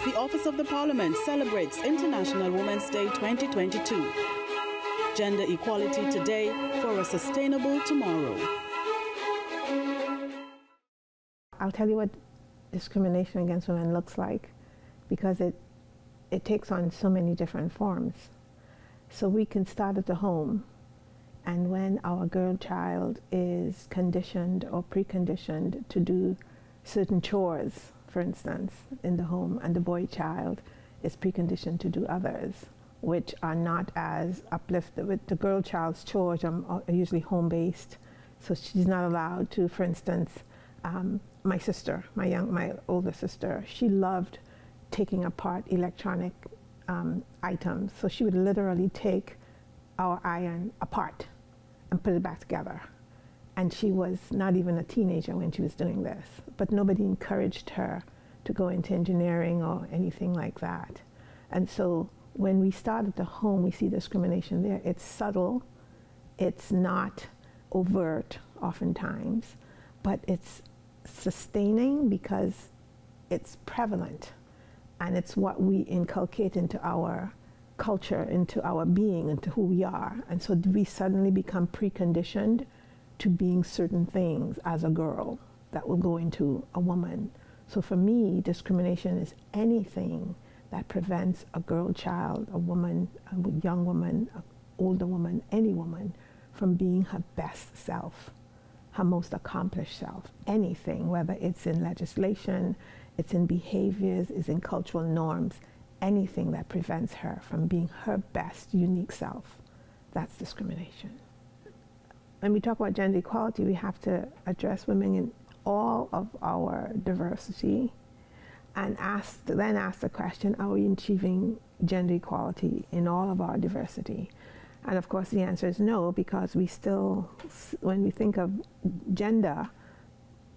The Office of the Parliament celebrates International Women's Day 2022. Gender equality today for a sustainable tomorrow. I'll tell you what discrimination against women looks like, because it takes on so many different forms. So we can start at the home, and when our girl child is conditioned or preconditioned to do certain chores, for instance, in the home, and the boy child is preconditioned to do others, which are not as uplifted. With the girl child's chores are usually home-based, so she's not allowed to, for instance, my sister, my older sister, she loved taking apart electronic items. So she would literally take our iron apart and put it back together. And she was not even a teenager when she was doing this, but nobody encouraged her to go into engineering or anything like that. And so when we start at the home, we see discrimination there. It's subtle, it's not overt oftentimes, but it's sustaining because it's prevalent, and it's what we inculcate into our culture, into our being, into who we are. And so we suddenly become preconditioned to being certain things as a girl that will go into a woman. So for me, discrimination is anything that prevents a girl child, a woman, a young woman, an older woman, any woman from being her best self, her most accomplished self. Anything, whether it's in legislation, it's in behaviors, it's in cultural norms, anything that prevents her from being her best unique self, that's discrimination. When we talk about gender equality, we have to address women in all of our diversity and then ask the question, are we achieving gender equality in all of our diversity? And of course the answer is no, because we still, when we think of gender,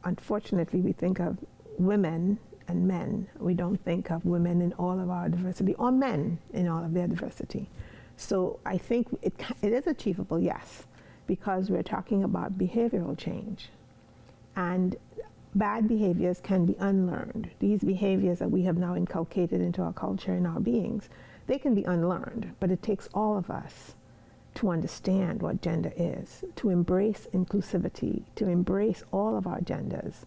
unfortunately we think of women and men. We don't think of women in all of our diversity, or men in all of their diversity. So I think it is achievable, yes, because we're talking about behavioral change. And bad behaviors can be unlearned. These behaviors that we have now inculcated into our culture and our beings, they can be unlearned, but it takes all of us to understand what gender is, to embrace inclusivity, to embrace all of our genders,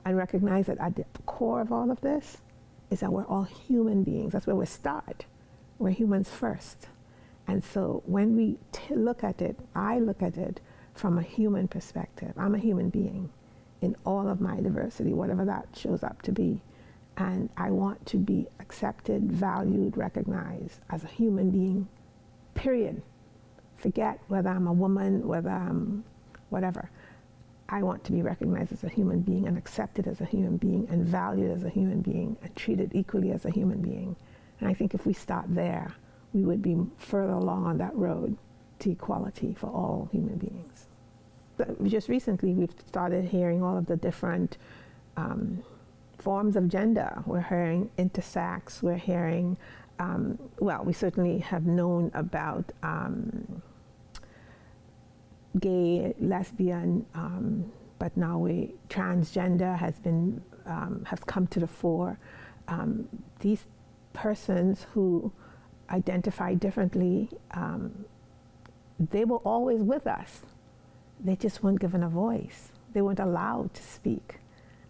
and recognize that at the core of all of this is that we're all human beings. That's where we start. We're humans first. And so when we look at it, I look at it from a human perspective. I'm a human being in all of my diversity, whatever that shows up to be. And I want to be accepted, valued, recognized as a human being, period. Forget whether I'm a woman, whether I'm whatever. I want to be recognized as a human being and accepted as a human being and valued as a human being and treated equally as a human being. And I think if we start there, we would be further along on that road to equality for all human beings. But just recently, we've started hearing all of the different forms of gender. We're hearing intersex, we're hearing, well, we certainly have known about gay, lesbian, but now transgender has come to the fore. These persons who identify differently, they were always with us. They just weren't given a voice. They weren't allowed to speak.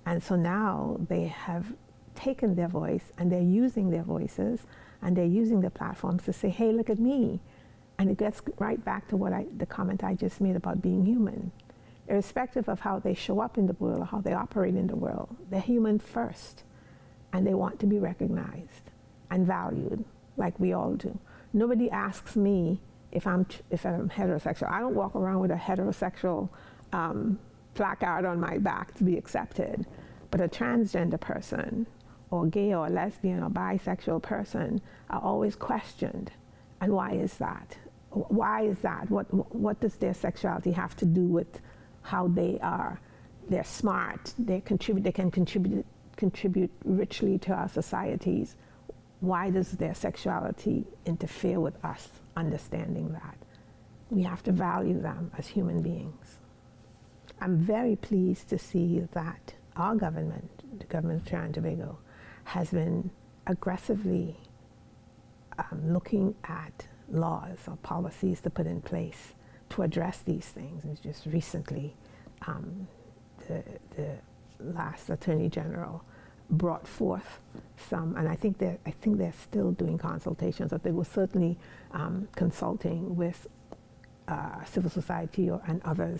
And so now they have taken their voice and they're using their voices and they're using their platforms to say, hey, look at me. And it gets right back to the comment I just made about being human. Irrespective of how they show up in the world or how they operate in the world, they're human first. And they want to be recognized and valued like we all do. Nobody asks me if I'm heterosexual. I don't walk around with a heterosexual placard on my back to be accepted. But a transgender person or gay or lesbian or bisexual person are always questioned. And why is that? Why is that? What does their sexuality have to do with how they are? They're smart, they can contribute richly to our societies. Why does their sexuality interfere with us understanding that? We have to value them as human beings. I'm very pleased to see that our government, the government of Trinidad and Tobago, has been aggressively looking at laws or policies to put in place to address these things. And just recently, the last Attorney General brought forth some, and I think they're still doing consultations, but they were certainly consulting with civil society and other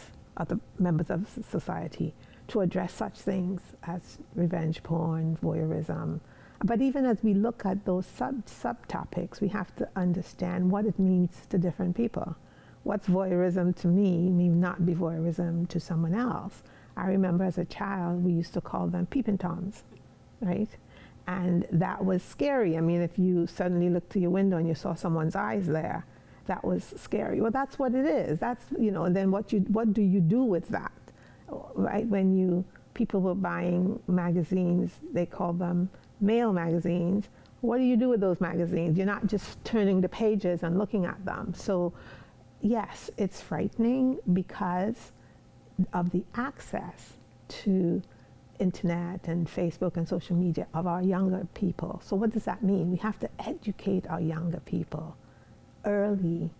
members of society to address such things as revenge porn, voyeurism. But even as we look at those subtopics, we have to understand what it means to different people. What's voyeurism to me may not be voyeurism to someone else. I remember as a child, we used to call them peeping toms, right? And that was scary. I mean, if you suddenly looked to your window and you saw someone's eyes there, that was scary. Well, that's what it is. That's, and then what do you do with that, right? When people were buying magazines, they called them male magazines. What do you do with those magazines? You're not just turning the pages and looking at them. So yes, it's frightening because of the access to internet and Facebook and social media of our younger people. So what does that mean? We have to educate our younger people early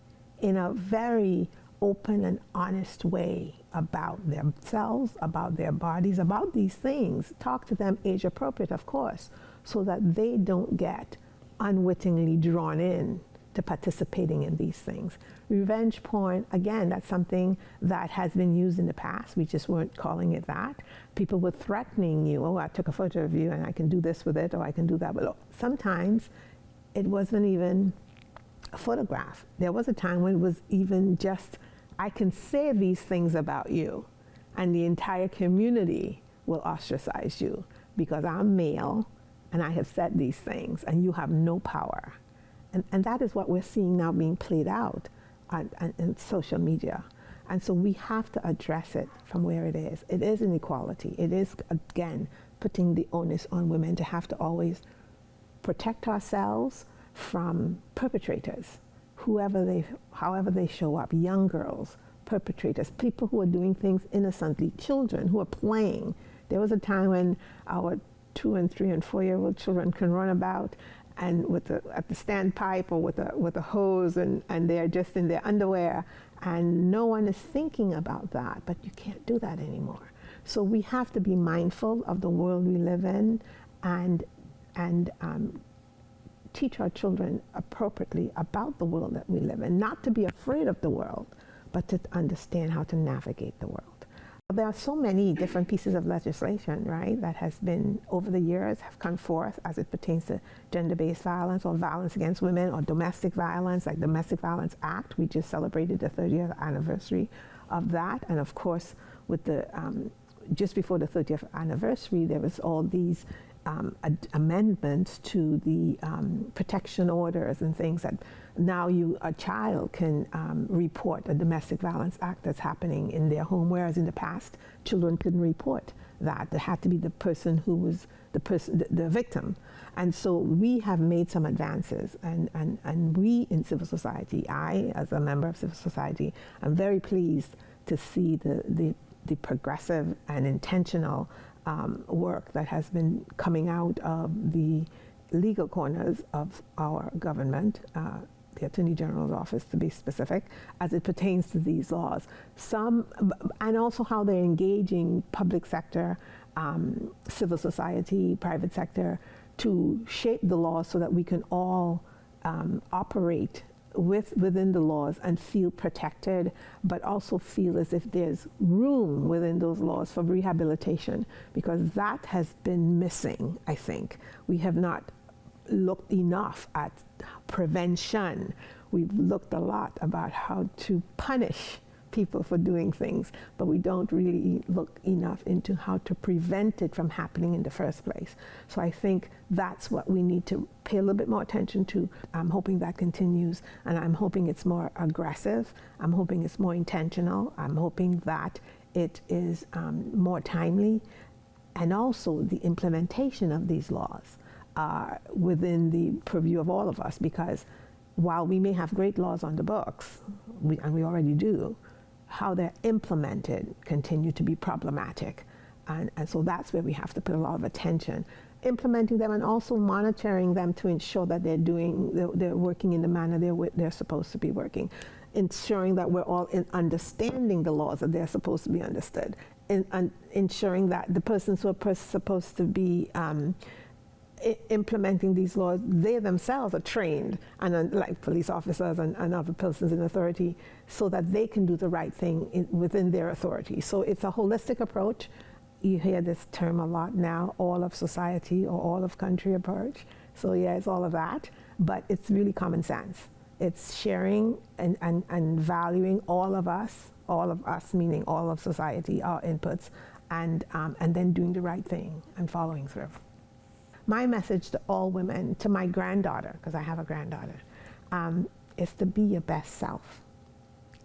in a very open and honest way about themselves, about their bodies, about these things. Talk to them age appropriate, of course, so that they don't get unwittingly drawn in to participating in these things. Revenge porn, again, that's something that has been used in the past. We just weren't calling it that. People were threatening you. Oh, I took a photo of you and I can do this with it, or I can do that with it. Sometimes it wasn't even a photograph. There was a time when it was even just, I can say these things about you, and the entire community will ostracize you because I'm male and I have said these things and you have no power. And that is what we're seeing now being played out on social media. And so we have to address it from where it is. It is inequality. It is, again, putting the onus on women to have to always protect ourselves from perpetrators, however they show up, young girls, perpetrators, people who are doing things innocently, children who are playing. There was a time when our 2 and 3 and 4-year-old children can run about and at the standpipe or with a hose, and they're just in their underwear, and no one is thinking about that. But you can't do that anymore. So we have to be mindful of the world we live in and teach our children appropriately about the world that we live in, not to be afraid of the world, but to understand how to navigate the world. There are so many different pieces of legislation, right, that has been, over the years, have come forth as it pertains to gender-based violence or violence against women or domestic violence, like Domestic Violence Act. We just celebrated the 30th anniversary of that. And of course, with the, just before the 30th anniversary, there was all these amendments to the protection orders and things that now a child can report a domestic violence act that's happening in their home, whereas in the past, children couldn't report that. It had to be the person who was the victim. And so we have made some advances, and we in civil society, I as a member of civil society, I'm very pleased to see the progressive and intentional work that has been coming out of the legal corners of our government, the Attorney General's office to be specific, as it pertains to these laws. And also how they're engaging public sector, civil society, private sector, to shape the laws so that we can all operate within the laws and feel protected, but also feel as if there's room within those laws for rehabilitation, because that has been missing, I think. We have not looked enough at prevention. We've looked a lot about how to punish people for doing things, but we don't really look enough into how to prevent it from happening in the first place. So I think that's what we need to pay a little bit more attention to. I'm hoping that continues, and I'm hoping it's more aggressive. I'm hoping it's more intentional. I'm hoping that it is more timely, and also the implementation of these laws within the purview of all of us, because while we may have great laws on the books, and we already do, how they're implemented continue to be problematic. And so that's where we have to put a lot of attention. implementing them and also monitoring them to ensure that they're working in the manner they're supposed to be working, ensuring that we're all understanding the laws that they're supposed to be understood, and ensuring that the persons who are supposed to be implementing these laws, they themselves are trained, and like police officers and other persons in authority, so that they can do the right thing within their authority. So it's a holistic approach. You hear this term a lot now, all of society or all of country approach. So yeah, it's all of that, but it's really common sense. It's sharing and valuing all of us meaning all of society, our inputs, and then doing the right thing and following through. My message to all women, to my granddaughter, because I have a granddaughter, is to be your best self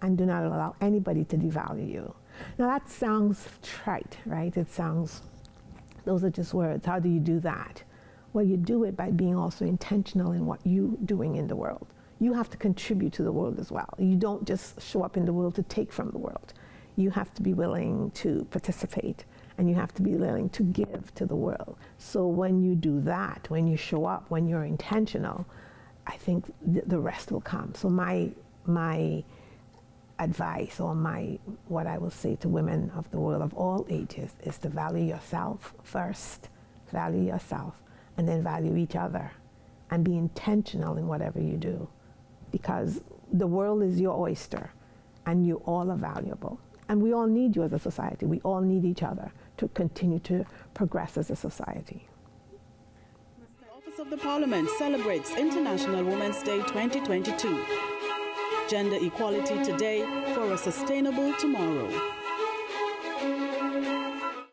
and do not allow anybody to devalue you. Now that sounds trite, right? Those are just words. How do you do that? Well, you do it by being also intentional in what you're doing in the world. You have to contribute to the world as well. You don't just show up in the world to take from the world. You have to be willing to participate, and you have to be willing to give to the world. So when you do that, when you show up, when you're intentional, I think the rest will come. So my advice, or what I will say to women of the world of all ages, is to value yourself first, value yourself, and then value each other, and be intentional in whatever you do, because the world is your oyster, and you all are valuable. And we all need you as a society. We all need each other to continue to progress as a society. The Office of the Parliament celebrates International Women's Day 2022. Gender equality today for a sustainable tomorrow.